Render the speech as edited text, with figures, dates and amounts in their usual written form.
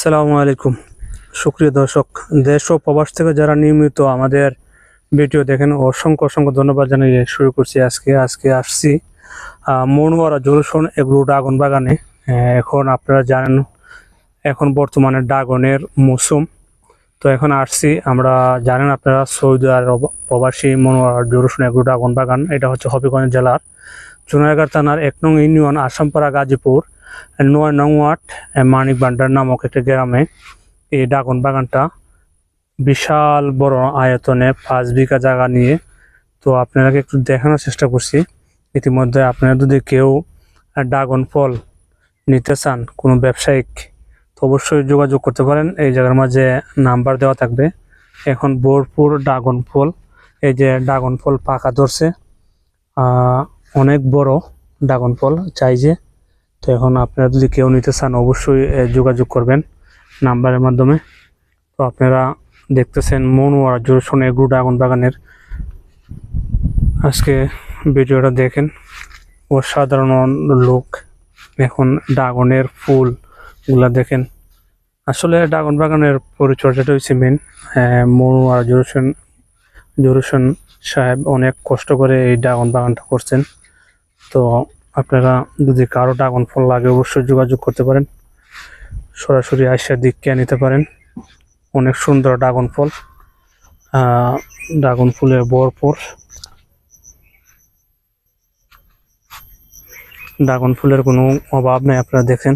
আসসালামু আলাইকুম সুপ্রিয় দর্শক, দেশ ও প্রবাস থেকে যারা নিয়মিত আমাদের ভিডিও দেখেন অসংখ্য অসংখ্য ধন্যবাদ জানিয়ে শুরু করছি। আজকে আসছি মনোয়ারা জোরসন এগ্রো ড্রাগন বাগানে। এখন আপনারা জানেন এখন বর্তমানে ড্রাগনের মৌসুম। তো এখন আসছি আমরা, জানেন আপনারা, সৌদি আরব প্রবাসী মনোয়ারা জোরসন এগ্রো ড্রাগন বাগান। এটা হচ্ছে হবিগঞ্জ জেলার চুনারগাঁ থানার 1 নং ইউনিয়ন আসামপাড়া গাজীপুর 9 নং ওয়ার্ড মানিক ভান্ডার নামক একটা গ্রামে এই ড্রাগন বাগানটা। বিশাল বড় আয়তনে 5 বিঘা জায়গা নিয়ে। তো আপনাদেরকে একটু দেখানোর চেষ্টা করছি। ইতিমধ্যে আপনারা যদি কেউ ড্রাগন ফল নিতে চান কোনো ব্যবসায়িক, তো অবশ্যই যোগাযোগ করতে পারেন। এই জায়গার মাঝে নাম্বার দেওয়া থাকবে। এখন ভরপুর ড্রাগন ফল, এই যে ড্রাগন ফল পাকা ধরছে, অনেক বড় ড্রাগন ফল চাই যে। তো এখন আপনারা যদি কেউ নিতে চান অবশ্যই যোগাযোগ করবেন নাম্বারের মাধ্যমে। তো আপনারা দেখতেছেন মনোয়ারা জোরসন এগ্রো ড্রাগন বাগানের আজকে ভিডিওটা দেখেন। অসাধারণ লোক। এখন ড্রাগনের ফুলগুলা দেখেন। আসলে ড্রাগন বাগানের পরিচর্যাটা হচ্ছে মেন। মনোয়ারা জোরসন সাহেব অনেক কষ্ট করে এই ড্রাগন বাগানটা করছেন। তো আপনারা যদি কারো ড্রাগন ফল লাগে অবশ্যই যোগাযোগ করতে পারেন, সরাসরি আইসা দিকে নিতে পারেন। অনেক সুন্দর ড্রাগন ফল, ড্রাগন ফুলে ভরপুর। ড্রাগন ফুলের কোনো অভাব নেই, আপনারা দেখেন।